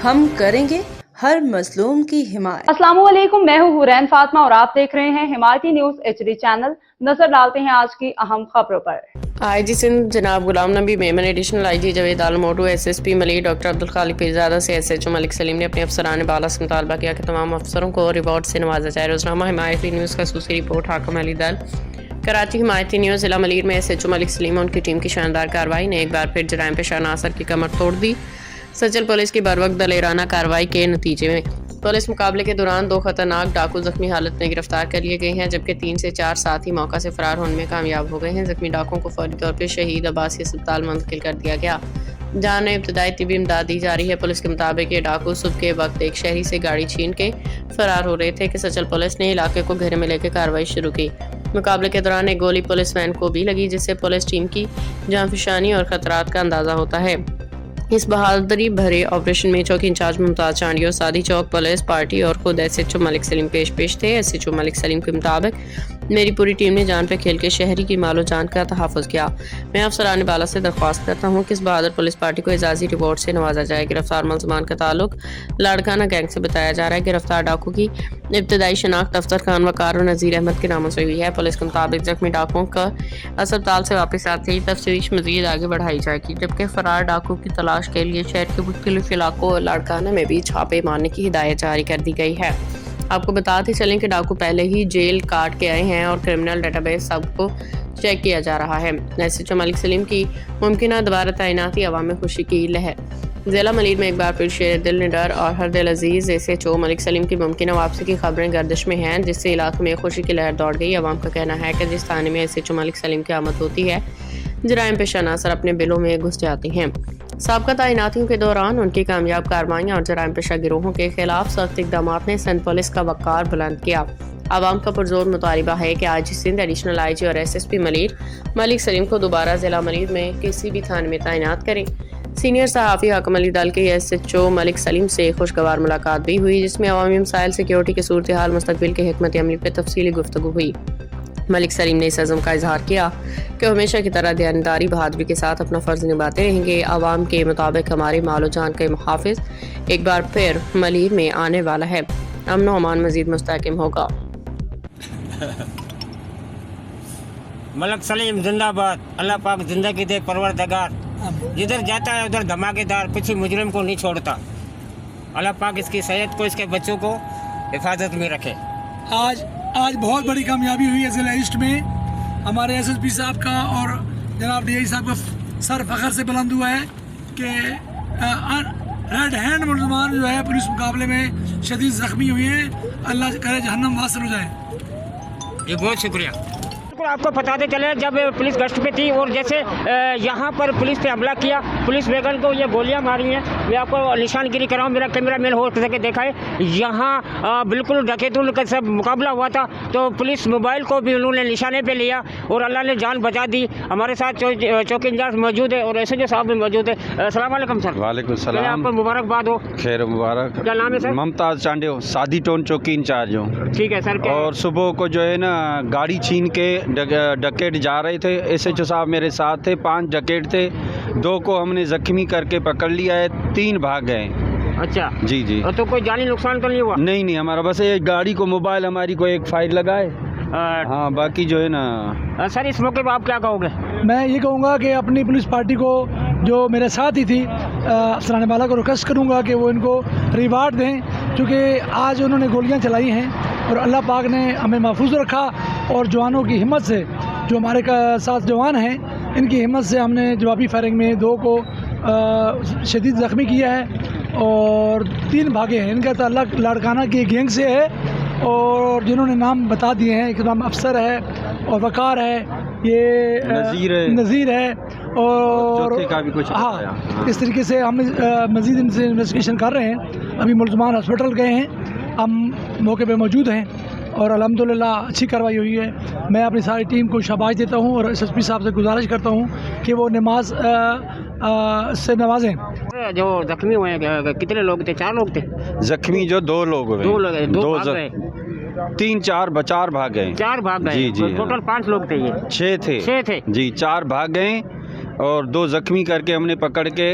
ہم کریں گے ہر مظلوم کی حمایت۔ السلام علیکم، میں ہوں حورین فاطمہ اور آپ دیکھ رہے ہیں حمایتی نیوز HD چینل۔ نظر ڈالتے ہیں آج کی اہم خبروں پر۔ IG سندھ جناب Ghulam Nabi Memon, additional IG Javed Alam Moto, SSP Malir doctor Abdul Khaliq Pirzada سے SHO ملک سلیم نے اپنے افسران بالا سے مطالبہ کیا کہ تمام افسروں کو ریوارڈ سے نوازا جائے۔ روزنامہ حمایتی نیوز خصوصی رپورٹ حاکم علی دل کراچی۔ حمایتی نیوز ضلع ملیر میں SHO ملک سلیم اور ان کی ٹیم کی شاندار کارروائی نے ایک بار پھر جرائم پیشہ عناصر کی کمر توڑ دی۔ سچل پولیس کی بروقت دلیرانہ کارروائی کے نتیجے میں پولیس مقابلے کے دوران 2 خطرناک ڈاکو زخمی حالت میں گرفتار کر لیے گئے ہیں، جبکہ 3 سے 4 ساتھی موقع سے فرار ہونے میں کامیاب ہو گئے ہیں۔ زخمی ڈاکوؤں کو فوری طور پر شہید عباسی اسپتال منتقل کر دیا گیا، جہاں انہیں ابتدائی طبی امداد دی جا رہی ہے۔ پولیس کے مطابق یہ ڈاکو صبح کے وقت ایک شہری سے گاڑی چھین کے فرار ہو رہے تھے کہ سچل پولیس نے علاقے کو گھیرے میں لے کے کارروائی شروع کی۔ مقابلے کے دوران ایک گولی پولیس وین کو بھی لگی، جس سے پولیس ٹیم کی جانفشانی اور خطرات کا اندازہ ہوتا ہے۔ اس بہادری بھرے آپریشن میں چوکی انچارج ممتاز چانڈی اور سادی چوک پولیس پارٹی اور خود SHO ملک سلیم پیش تھے۔ SHO ملک سلیم کے مطابق میری پوری ٹیم نے جان پہ کھیل کے شہری کی مال و جان کا تحفظ کیا۔ میں افسران بالا سے درخواست کرتا ہوں کہ اس بہادر پولیس پارٹی کو اعزازی ریوارڈ سے نوازا جائے۔ گرفتار ملزمان کا تعلق لاڑکانہ گینگ سے بتایا جا رہا ہے۔ گرفتار ڈاکو کی ابتدائی شناخت دفتر خان وقار اور نذیر احمد کے ناموں سے ہوئی ہے۔ پولیس کے مطابق زخمی ڈاکوؤں کا اسپتال سے واپس آتے ہی تفتیش مزید آگے بڑھائی جائے گی، جبکہ فرار ڈاکو کی تلاش کے لیے شہر کے مختلف علاقوں اور لاڑکانہ میں بھی چھاپے مارنے کی ہدایت جاری کر دی گئی ہے۔ آپ کو بتاتے چلیں کہ ڈاکو پہلے ہی جیل کاٹ کے آئے ہیں اور کرمنل ڈیٹا بیس سب کو چیک کیا جا رہا ہے۔ SHO ملک سلیم کی ممکنہ دوبارہ تعیناتی عوام میں خوشی کی لہر۔ ضلع ملیر میں ایک بار پھر شیر دل نڈر اور ہر دل عزیز SHO ملک سلیم کی ممکنہ واپسی کی خبریں گردش میں ہیں، جس سے علاقے میں خوشی کی لہر دوڑ گئی۔ عوام کا کہنا ہے کہ جس تھانے میں SHO ملک سلیم کی آمد ہوتی ہے، جرائم پیشہ عناصر اپنے بلوں میں گھس جاتے ہیں۔ سابقہ تعیناتیوں کے دوران ان کی کامیاب کارروائیاں اور جرائم پیشہ گروہوں کے خلاف سخت اقدامات نے سندھ پولیس کا وقار بلند کیا۔ عوام کا پرزور مطالبہ ہے کہ IG سندھ ایڈیشنل IG اور SSP ملیر ملک سلیم کو دوبارہ ضلع ملیر میں کسی بھی تھانے میں تعینات کریں۔ سینئر صحافی حاکم علی دل کے SHO ملک سلیم سے خوشگوار ملاقات بھی ہوئی، جس میں عوامی مسائل، سیکیورٹی کی صورتحال، مستقبل کے حکمت عملی پہ تفصیلی گفتگو ہوئی۔ ملک سلیم نے اس عزم کا اظہار کیا کہ ہمیشہ کی طرح دیانتداری بہادری کے ساتھ اپنا فرض نبھاتے رہیں گے۔ عوام کے مطابق ہمارے مال و جان کے محافظ ایک بار پھر ملیر میں آنے والا ہے، امن و امان مزید مستحکم ہوگا۔ ملک سلیم زندہ باد، اللہ پاک زندگی دے پروردگار، جدھر جاتا ہے ادھر دھماکے دار، کسی مجرم کو نہیں چھوڑتا۔ اللہ پاک اس کی صحت کو، اس کے بچوں کو حفاظت میں رکھے۔ آج بہت بڑی کامیابی ہوئی ہے ضلع ایسٹ میں، ہمارے SSP صاحب کا اور جناب DI صاحب کا سر فخر سے بلند ہوا ہے کہ ریڈ ہینڈ ملزمان جو ہے پولیس مقابلے میں شدید زخمی ہوئے ہیں، اللہ کرے جہنم واصل ہو جائے۔ جی بہت شکریہ۔ آپ کو بتاتے چلے جب پولیس گشت پہ تھی اور جیسے یہاں پر پولیس پہ حملہ کیا، پولیس ویگن کو یہ گولیاں ماری ہیں، میں آپ کو نشان گیری کراؤں، میرا کیمرہ مین ہو سکے دیکھا ہے، یہاں بالکل ڈکیتوں کا سب مقابلہ ہوا تھا، تو پولیس موبائل کو بھی انہوں نے نشانے پہ لیا اور اللہ نے جان بچا دی۔ ہمارے ساتھ چوکی انچارج موجود ہے اور SHO صاحب بھی موجود ہے۔ السلام علیکم سر۔ وعلیکم السلام۔ آپ کو مبارکباد ہو۔ خیر مبارک۔ کیا نام ہے سر؟ ممتاز چانڈے، سادی ٹون چوکی انچارج ہوں۔ ٹھیک ہے سر۔ اور صبح کو جو ہے نا گاڑی چھین کے ڈکیٹ جا رہے تھے، SHO صاحب میرے ساتھ تھے، 5 ڈکیٹ تھے، 2 کو ہم نے زخمی کر کے پکڑ لیا ہے، 3 بھاگ گئے۔ اچھا جی تو کوئی جانی نقصان تو نہیں ہوا؟ نہیں، ہمارا بس ایک گاڑی کو موبائل ہماری کو ایک فائر لگا ہے، ہاں باقی جو ہے نا۔ سر اس موقع پہ آپ کیا کہو گے؟ میں یہ کہوں گا کہ اپنی پولیس پارٹی کو جو میرے ساتھ ہی تھی افسران بالا کو ریکویسٹ کروں گا کہ وہ ان کو ریوارڈ دیں، کیونکہ آج انہوں نے گولیاں چلائی ہیں اور اللہ پاک نے ہمیں محفوظ رکھا، اور جوانوں کی ہمت سے، جو ہمارے ساتھ جوان ہیں ان کی ہمت سے ہم نے جوابی فائرنگ میں 2 کو شدید زخمی کیا ہے اور 3 بھاگے ہیں۔ ان کا تعلق لاڑکانہ کی گینگ سے ہے اور جنہوں نے نام بتا دیے ہیں، ایک نام افسر ہے اور وقار ہے، یہ نذیر ہے اور ہاں، اس طریقے سے ہم مزید ان سے انویسٹیگیشن کر رہے ہیں۔ ابھی ملزمان ہاسپٹل گئے ہیں، ہم موقع پہ موجود ہیں اور الحمدللہ اچھی کارروائی ہوئی ہے۔ میں اپنی ساری ٹیم کو شاباش دیتا ہوں اور SSP صاحب سے گزارش کرتا ہوں کہ وہ نماز سے نوازیں۔ جو زخمی ہوئے ہیں کتنے لوگ تھے؟ 4 لوگ تھے زخمی، جو 2 لوگ ہوئے، 2 لوگ، 2 3 4 بھاگ گئے۔ 4 بھاگ گئے؟ جی ٹوٹل 5 لوگ تھے؟ یہ 6 تھے جی، 4 بھاگ گئے اور 2 زخمی کر کے ہم نے پکڑ کے